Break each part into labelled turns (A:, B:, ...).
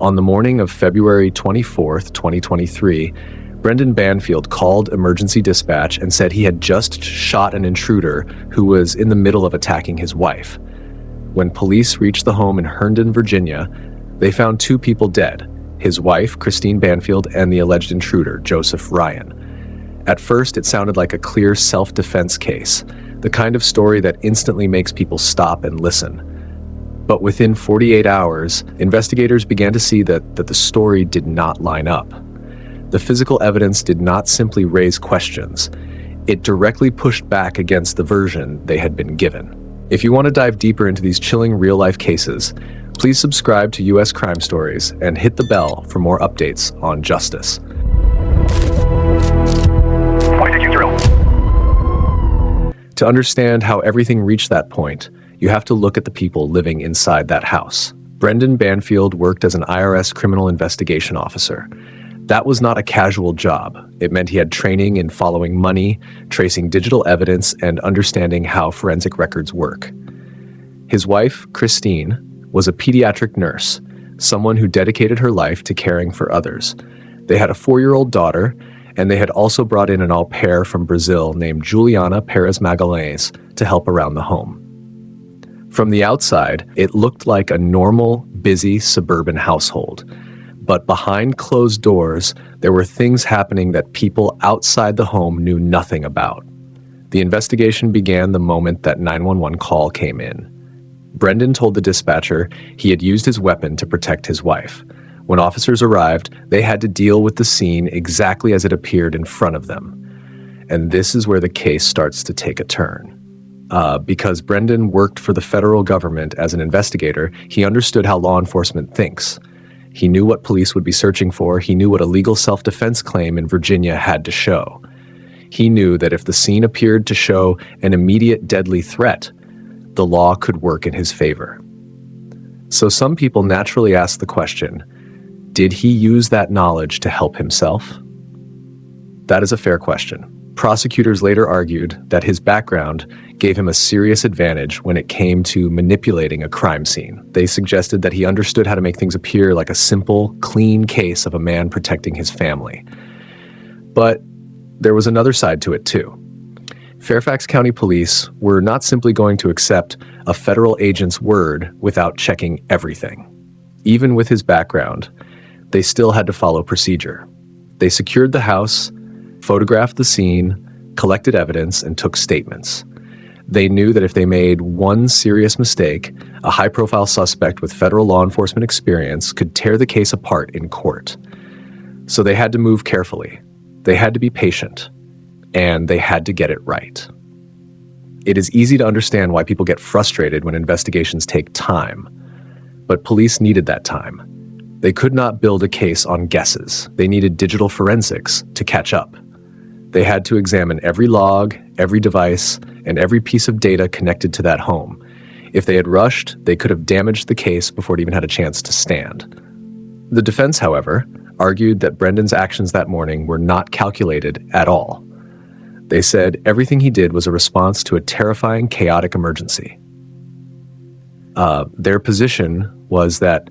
A: On the morning of February 24th, 2023, Brendan Banfield called emergency dispatch and said he had just shot an intruder who was in the middle of attacking his wife. When police reached the home in Herndon, Virginia, they found two people dead, his wife, Christine Banfield, and the alleged intruder, Joseph Ryan. At first, it sounded like a clear self-defense case, the kind of story that instantly makes people stop and listen. But within 48 hours, investigators began to see that the story did not line up. The physical evidence did not simply raise questions. It directly pushed back against the version they had been given. If you want to dive deeper into these chilling real-life cases, please subscribe to U.S. Crime Stories and hit the bell for more updates on justice. To understand how everything reached that point, you have to look at the people living inside that house. Brendan Banfield worked as an IRS criminal investigation officer. That was not a casual job. It meant he had training in following money, tracing digital evidence, and understanding how forensic records work. His wife, Christine, was a pediatric nurse, someone who dedicated her life to caring for others. They had a 4-year-old daughter, and they had also brought in an au pair from Brazil named Juliana Perez Magalhães to help around the home. From the outside, it looked like a normal, busy suburban household. But behind closed doors, there were things happening that people outside the home knew nothing about. The investigation began the moment that 911 call came in. Brendan told the dispatcher he had used his weapon to protect his wife. When officers arrived, they had to deal with the scene exactly as it appeared in front of them. And this is where the case starts to take a turn. Because Brendan worked for the federal government as an investigator, he understood how law enforcement thinks. He knew what police would be searching for. He knew what a legal self-defense claim in Virginia had to show. He knew that if the scene appeared to show an immediate deadly threat, the law could work in his favor. So some people naturally ask the question, did he use that knowledge to help himself? That is a fair question. Prosecutors later argued that his background gave him a serious advantage when it came to manipulating a crime scene. They suggested that he understood how to make things appear like a simple, clean case of a man protecting his family. But there was another side to it too. Fairfax County Police were not simply going to accept a federal agent's word without checking everything. Even with his background, they still had to follow procedure. They secured the house, photographed the scene, collected evidence, and took statements. They knew that if they made one serious mistake, a high-profile suspect with federal law enforcement experience could tear the case apart in court. So they had to move carefully. They had to be patient. And they had to get it right. It is easy to understand why people get frustrated when investigations take time. But police needed that time. They could not build a case on guesses. They needed digital forensics to catch up. They had to examine every log, every device, and every piece of data connected to that home. If they had rushed, they could have damaged the case before it even had a chance to stand. The defense, however, argued that Brendan's actions that morning were not calculated at all. They said everything he did was a response to a terrifying, chaotic emergency. Their position was that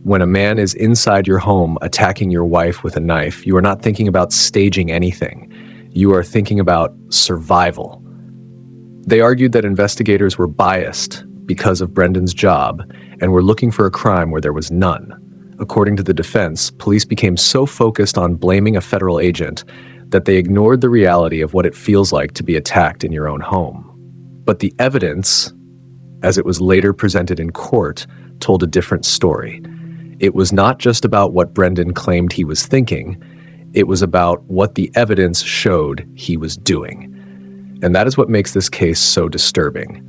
A: when a man is inside your home attacking your wife with a knife, you are not thinking about staging anything. You are thinking about survival. They argued that investigators were biased because of Brendan's job and were looking for a crime where there was none. According to the defense, police became so focused on blaming a federal agent that they ignored the reality of what it feels like to be attacked in your own home. But the evidence, as it was later presented in court, told a different story. It was not just about what Brendan claimed he was thinking, it was about what the evidence showed he was doing. And that is what makes this case so disturbing.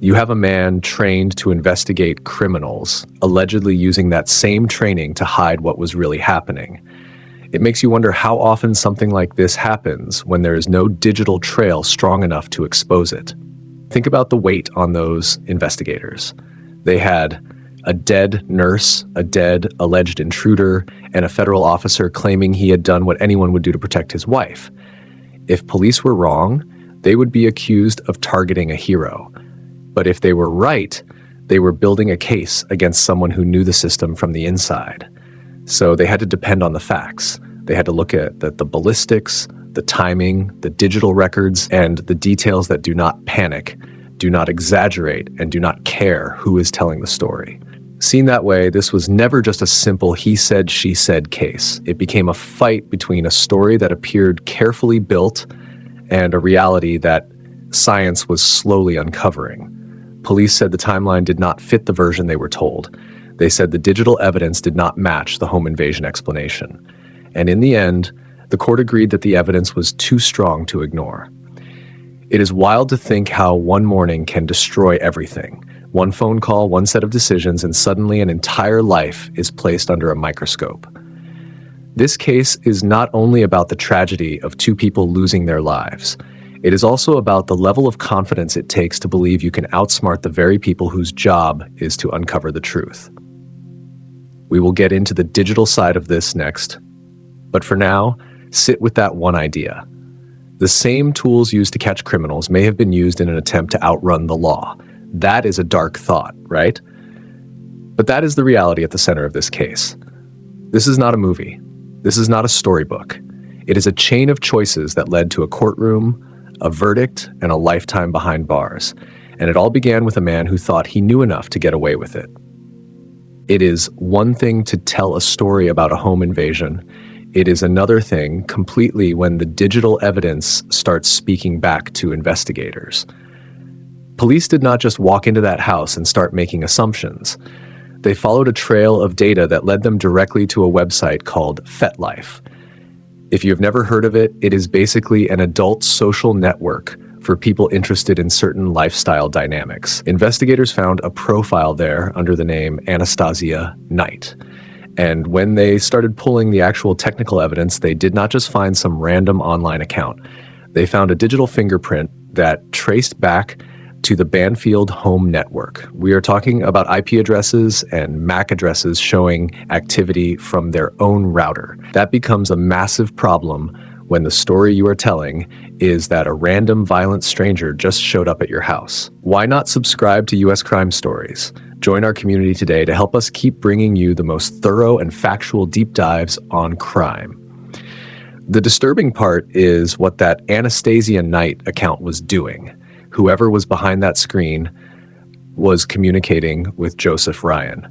A: You have a man trained to investigate criminals, allegedly using that same training to hide what was really happening. It makes you wonder how often something like this happens when there is no digital trail strong enough to expose it. Think about the weight on those investigators. They had a dead nurse, a dead alleged intruder, and a federal officer claiming he had done what anyone would do to protect his wife. If police were wrong, they would be accused of targeting a hero. But if they were right, They were building a case against someone who knew the system from the inside. So they had to depend on the facts. They had to look at the ballistics, the timing, the digital records, and the details that do not panic, do not exaggerate, and do not care who is telling the story. Seen that way, this was never just a simple he said, she said case. It became a fight between a story that appeared carefully built and a reality that science was slowly uncovering. Police said the timeline did not fit the version they were told. They said the digital evidence did not match the home invasion explanation. And in the end, the court agreed that the evidence was too strong to ignore. It is wild to think how one morning can destroy everything. One phone call, one set of decisions, and suddenly an entire life is placed under a microscope. This case is not only about the tragedy of two people losing their lives. It is also about the level of confidence it takes to believe you can outsmart the very people whose job is to uncover the truth. We will get into the digital side of this next, but for now, sit with that one idea. The same tools used to catch criminals may have been used in an attempt to outrun the law. That is a dark thought, right? But that is the reality at the center of this case. This is not a movie. This is not a storybook. It is a chain of choices that led to a courtroom, a verdict, and a lifetime behind bars. And it all began with a man who thought he knew enough to get away with it. It is one thing to tell a story about a home invasion. It is another thing completely when the digital evidence starts speaking back to investigators. Police did not just walk into that house and start making assumptions. They followed a trail of data that led them directly to a website called FetLife. If you've never heard of it, it is basically an adult social network for people interested in certain lifestyle dynamics. Investigators found a profile there under the name Anastasia Knight. And when they started pulling the actual technical evidence, they did not just find some random online account. They found a digital fingerprint that traced back to the Banfield home network. We are talking about IP addresses and MAC addresses showing activity from their own router. That becomes a massive problem when the story you are telling is that a random violent stranger just showed up at your house. Why not subscribe to U.S. Crime Stories? Join our community today to help us keep bringing you the most thorough and factual deep dives on crime. The disturbing part is what that Anastasia Knight account was doing. Whoever was behind that screen was communicating with Joseph Ryan.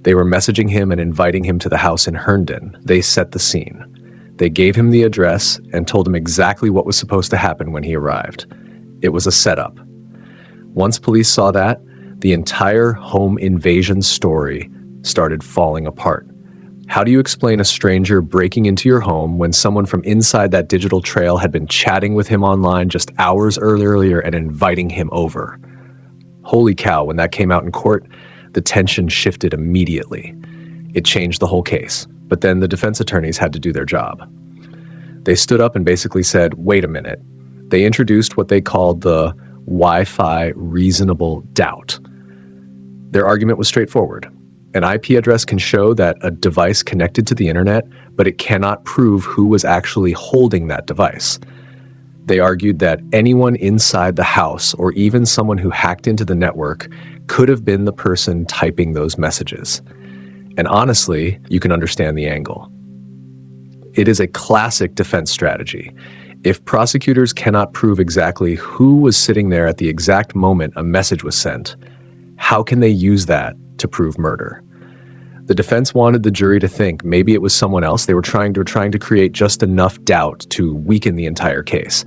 A: They were messaging him and inviting him to the house in Herndon. They set the scene. They gave him the address and told him exactly what was supposed to happen when he arrived. It was a setup. Once police saw that, the entire home invasion story started falling apart. How do you explain a stranger breaking into your home when someone from inside that digital trail had been chatting with him online just hours earlier and inviting him over? Holy cow, when that came out in court, the tension shifted immediately. It changed the whole case. But then the defense attorneys had to do their job. They stood up and basically said, wait a minute. They introduced what they called the Wi-Fi reasonable doubt. Their argument was straightforward. An IP address can show that a device connected to the internet, but it cannot prove who was actually holding that device. They argued that anyone inside the house, or even someone who hacked into the network, could have been the person typing those messages. And honestly, you can understand the angle. It is a classic defense strategy. If prosecutors cannot prove exactly who was sitting there at the exact moment a message was sent, how can they use that to prove murder? The defense wanted the jury to think maybe it was someone else. They were trying to create just enough doubt to weaken the entire case.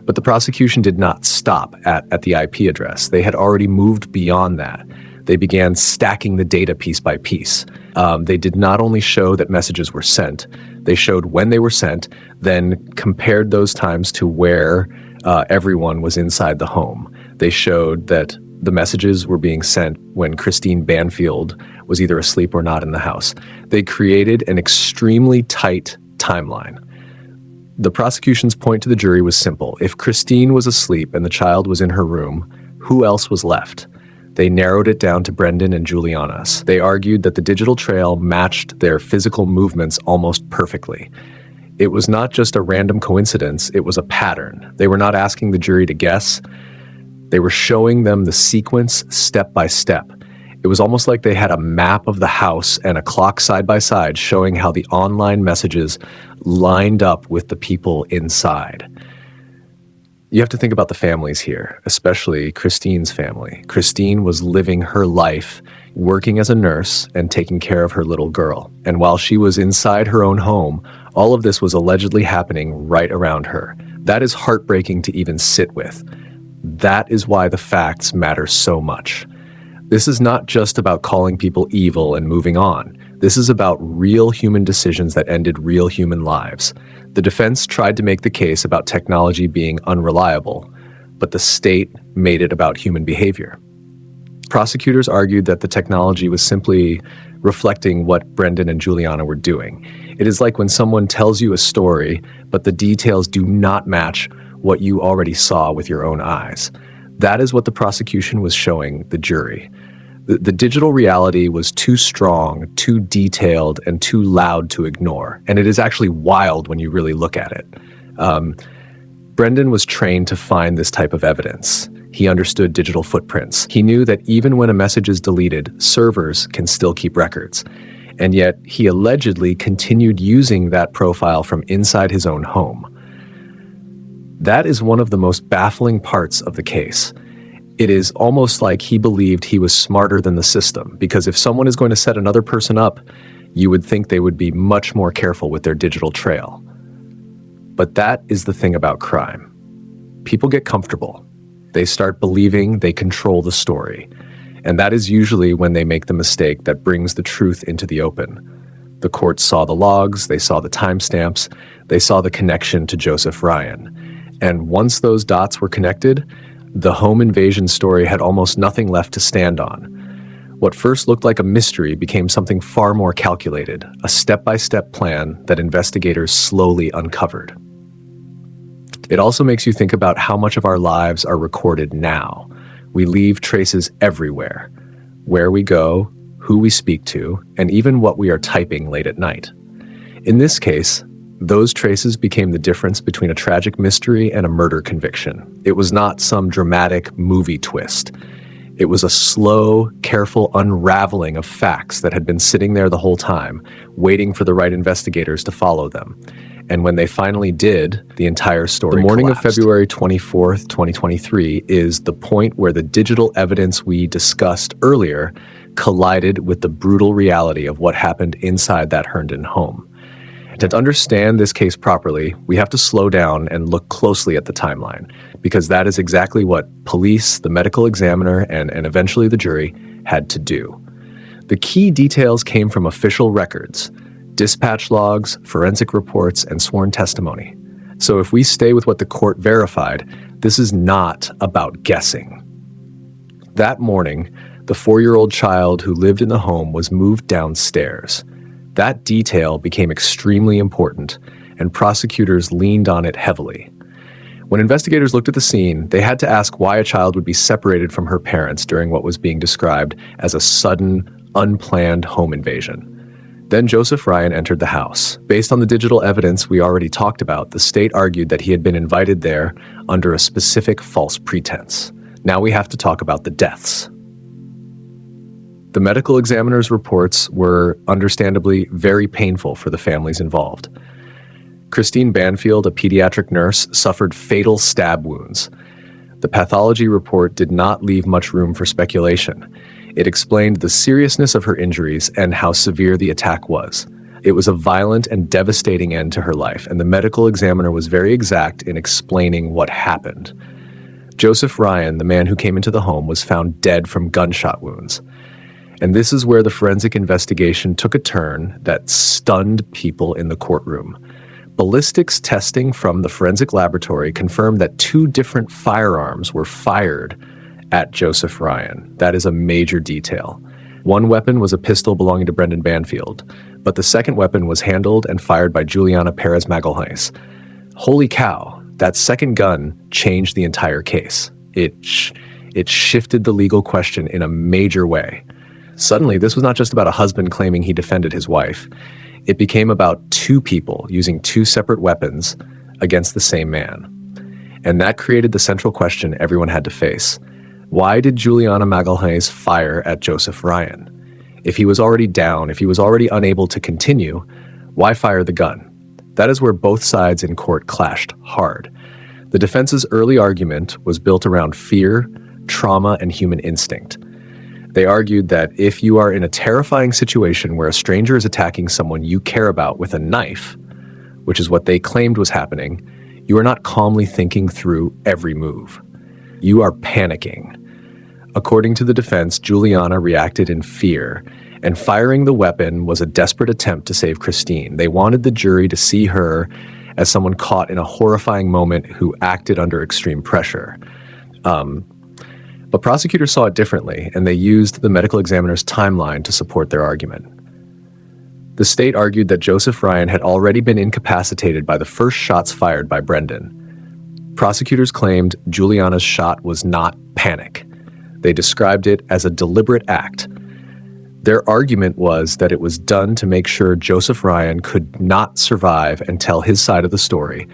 A: But the prosecution did not stop at the IP address. They had already moved beyond that. They began stacking the data piece by piece. They did not only show that messages were sent, they showed when they were sent, then compared those times to where everyone was inside the home. They showed that the messages were being sent when Christine Banfield was either asleep or not in the house. They created an extremely tight timeline. The prosecution's point to the jury was simple. If Christine was asleep and the child was in her room, who else was left? They narrowed it down to Brendan and Juliana's. They argued that the digital trail matched their physical movements almost perfectly. It was not just a random coincidence, it was a pattern. They were not asking the jury to guess. They were showing them the sequence step by step. It was almost like they had a map of the house and a clock side by side showing how the online messages lined up with the people inside. You have to think about the families here, especially Christine's family. Christine was living her life, working as a nurse and taking care of her little girl. And while she was inside her own home, all of this was allegedly happening right around her. That is heartbreaking to even sit with. That is why the facts matter so much. This is not just about calling people evil and moving on. This is about real human decisions that ended real human lives. The defense tried to make the case about technology being unreliable, but the state made it about human behavior. Prosecutors argued that the technology was simply reflecting what Brendan and Juliana were doing. It is like when someone tells you a story, but the details do not match what you already saw with your own eyes. That is what the prosecution was showing the jury. The digital reality was too strong, too detailed, and too loud to ignore. And it is actually wild when you really look at it. Brendan was trained to find this type of evidence. He understood digital footprints. He knew that even when a message is deleted, servers can still keep records. And yet, he allegedly continued using that profile from inside his own home. That is one of the most baffling parts of the case. It is almost like he believed he was smarter than the system, because if someone is going to set another person up, you would think they would be much more careful with their digital trail. But that is the thing about crime. People get comfortable. They start believing they control the story. And that is usually when they make the mistake that brings the truth into the open. The court saw the logs, they saw the timestamps, they saw the connection to Joseph Ryan. And once those dots were connected, the home invasion story had almost nothing left to stand on. What first looked like a mystery became something far more calculated, a step-by-step plan that investigators slowly uncovered. It also makes you think about how much of our lives are recorded now. We leave traces everywhere, where we go, who we speak to, and even what we are typing late at night. In this case, those traces became the difference between a tragic mystery and a murder conviction. It was not some dramatic movie twist. It was a slow, careful unraveling of facts that had been sitting there the whole time, waiting for the right investigators to follow them. And when they finally did, the entire story collapsed. The morning of February 24th, 2023 is the point where the digital evidence we discussed earlier collided with the brutal reality of what happened inside that Herndon home. To understand this case properly, we have to slow down and look closely at the timeline, because that is exactly what police, the medical examiner, and eventually the jury had to do. The key details came from official records, dispatch logs, forensic reports, and sworn testimony. So if we stay with what the court verified, this is not about guessing. That morning, the 4-year-old child who lived in the home was moved downstairs. That detail became extremely important, and prosecutors leaned on it heavily. When investigators looked at the scene, they had to ask why a child would be separated from her parents during what was being described as a sudden, unplanned home invasion. Then Joseph Ryan entered the house. Based on the digital evidence we already talked about, the state argued that he had been invited there under a specific false pretense. Now we have to talk about the deaths. The medical examiner's reports were understandably very painful for the families involved. Christine Banfield, a pediatric nurse, suffered fatal stab wounds. The pathology report did not leave much room for speculation. It explained the seriousness of her injuries and how severe the attack was. It was a violent and devastating end to her life, and the medical examiner was very exact in explaining what happened. Joseph Ryan, the man who came into the home, was found dead from gunshot wounds. And this is where the forensic investigation took a turn that stunned people in the courtroom. Ballistics testing from the forensic laboratory confirmed that 2 different firearms were fired at Joseph Ryan. That is a major detail. One weapon was a pistol belonging to Brendan Banfield, but the second weapon was handled and fired by Juliana Perez Magalhaes. Holy cow, that second gun changed the entire case. It shifted the legal question in a major way. Suddenly, this was not just about a husband claiming he defended his wife. It became about 2 people using 2 separate weapons against the same man. And that created the central question everyone had to face. Why did Juliana Magalhães fire at Joseph Ryan? If he was already down, if he was already unable to continue, why fire the gun? That is where both sides in court clashed hard. The defense's early argument was built around fear, trauma, and human instinct. They argued that if you are in a terrifying situation where a stranger is attacking someone you care about with a knife, which is what they claimed was happening, you are not calmly thinking through every move. You are panicking. According to the defense, Juliana reacted in fear, and firing the weapon was a desperate attempt to save Christine. They wanted the jury to see her as someone caught in a horrifying moment who acted under extreme pressure. But prosecutors saw it differently, and they used the medical examiner's timeline to support their argument. The state argued that Joseph Ryan had already been incapacitated by the first shots fired by Brendan. Prosecutors claimed Juliana's shot was not panic. They described it as a deliberate act. Their argument was that it was done to make sure Joseph Ryan could not survive and tell his side of the story,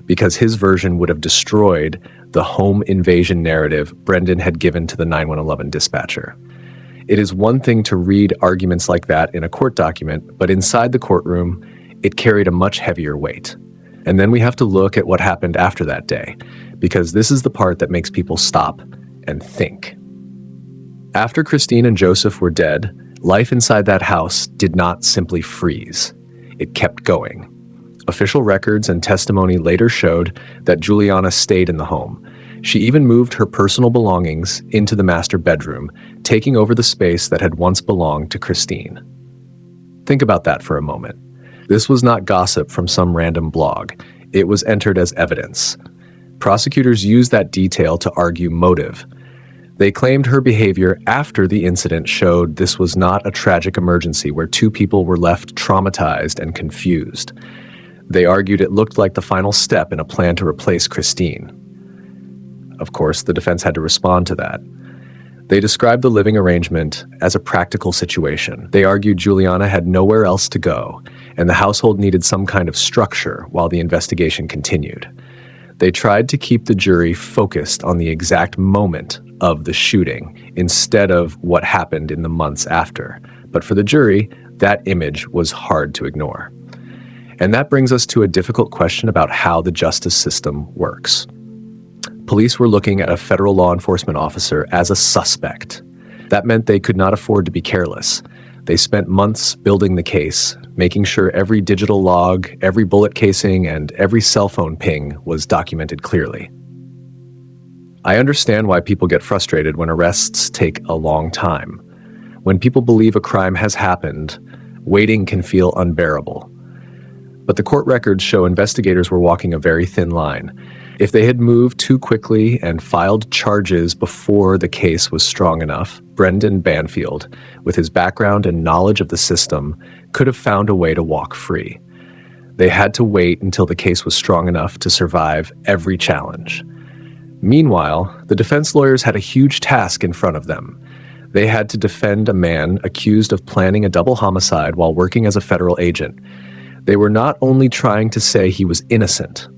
A: because his version would have destroyed the home invasion narrative Brendan had given to the 911 dispatcher. It is one thing to read arguments like that in a court document, but inside the courtroom, it carried a much heavier weight. And then we have to look at what happened after that day, because this is the part that makes people stop and think. After Christine and Joseph were dead, life inside that house did not simply freeze. It kept going. Official records and testimony later showed that Juliana stayed in the home. She even moved her personal belongings into the master bedroom, taking over the space that had once belonged to Christine. Think about that for a moment. This was not gossip from some random blog. It was entered as evidence. Prosecutors used that detail to argue motive. They claimed her behavior after the incident showed this was not a tragic emergency where two people were left traumatized and confused. They argued it looked like the final step in a plan to replace Christine. Of course, the defense had to respond to that. They described the living arrangement as a practical situation. They argued Juliana had nowhere else to go, and the household needed some kind of structure while the investigation continued. They tried to keep the jury focused on the exact moment of the shooting instead of what happened in the months after. But for the jury, that image was hard to ignore. And that brings us to a difficult question about how the justice system works. Police were looking at a federal law enforcement officer as a suspect. That meant they could not afford to be careless. They spent months building the case, making sure every digital log, every bullet casing, and every cell phone ping was documented clearly. I understand why people get frustrated when arrests take a long time. When people believe a crime has happened, waiting can feel unbearable. But the court records show investigators were walking a very thin line. If they had moved too quickly and filed charges before the case was strong enough, Brendan Banfield, with his background and knowledge of the system, could have found a way to walk free. They had to wait until the case was strong enough to survive every challenge. Meanwhile, the defense lawyers had a huge task in front of them. They had to defend a man accused of planning a double homicide while working as a federal agent. They were not only trying to say he was innocent,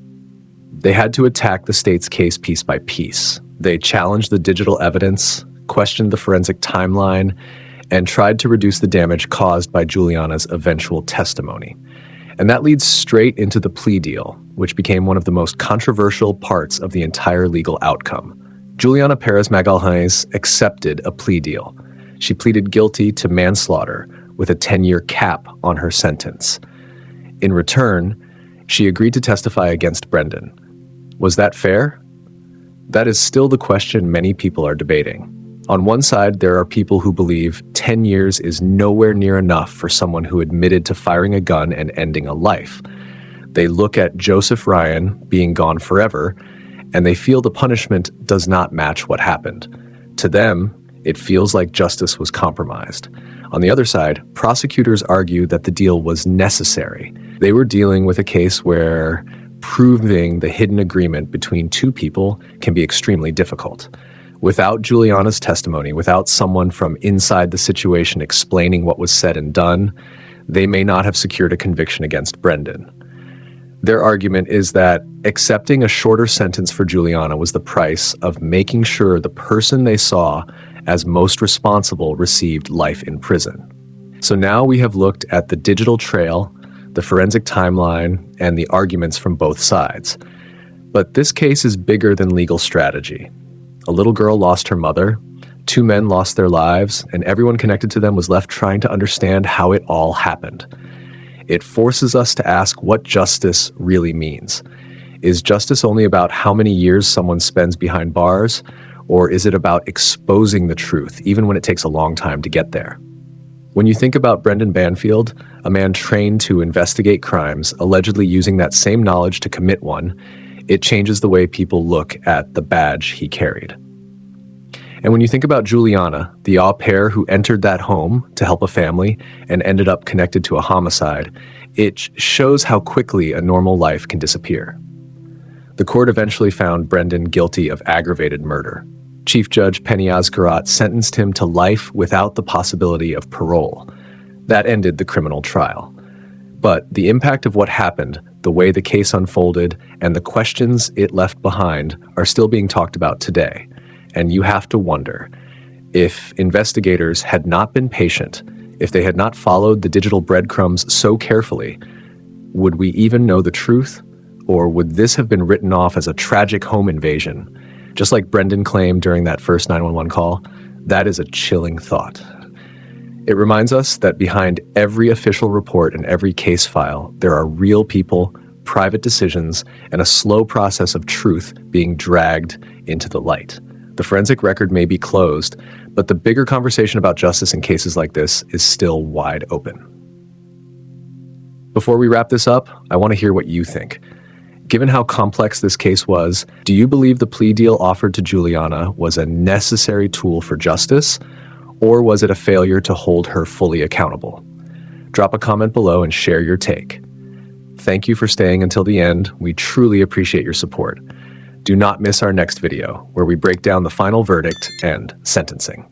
A: they had to attack the state's case piece by piece. They challenged the digital evidence, questioned the forensic timeline, and tried to reduce the damage caused by Juliana's eventual testimony. And that leads straight into the plea deal, which became one of the most controversial parts of the entire legal outcome. Juliana Perez Magalhães accepted a plea deal. She pleaded guilty to manslaughter with a 10-year cap on her sentence. In return, she agreed to testify against Brendan. Was that fair? That is still the question many people are debating. On one side, there are people who believe 10 years is nowhere near enough for someone who admitted to firing a gun and ending a life. They look at Joseph Ryan being gone forever, and they feel the punishment does not match what happened. To them, it feels like justice was compromised. On the other side, prosecutors argue that the deal was necessary. They were dealing with a case where proving the hidden agreement between two people can be extremely difficult. Without Juliana's testimony, without someone from inside the situation explaining what was said and done, they may not have secured a conviction against Brendan. Their argument is that accepting a shorter sentence for Juliana was the price of making sure the person they saw as most responsible received life in prison. So now we have looked at the digital trail, the forensic timeline, and the arguments from both sides. But this case is bigger than legal strategy. A little girl lost her mother, 2 men lost their lives, and everyone connected to them was left trying to understand how it all happened. It forces us to ask what justice really means. Is justice only about how many years someone spends behind bars, or is it about exposing the truth, even when it takes a long time to get there? When you think about Brendan Banfield, a man trained to investigate crimes, allegedly using that same knowledge to commit one, it changes the way people look at the badge he carried. And when you think about Juliana, the au pair who entered that home to help a family and ended up connected to a homicide, it shows how quickly a normal life can disappear. The court eventually found Brendan guilty of aggravated murder. Chief Judge Penny Asgarat sentenced him to life without the possibility of parole. That ended the criminal trial. But the impact of what happened, the way the case unfolded, and the questions it left behind are still being talked about today. And you have to wonder, if investigators had not been patient, if they had not followed the digital breadcrumbs so carefully, would we even know the truth? Or would this have been written off as a tragic home invasion? Just like Brendan claimed during that first 911 call, that is a chilling thought. It reminds us that behind every official report and every case file, there are real people, private decisions, and a slow process of truth being dragged into the light. The forensic record may be closed, but the bigger conversation about justice in cases like this is still wide open. Before we wrap this up, I want to hear what you think. Given how complex this case was, do you believe the plea deal offered to Juliana was a necessary tool for justice, or was it a failure to hold her fully accountable? Drop a comment below and share your take. Thank you for staying until the end. We truly appreciate your support. Do not miss our next video, where we break down the final verdict and sentencing.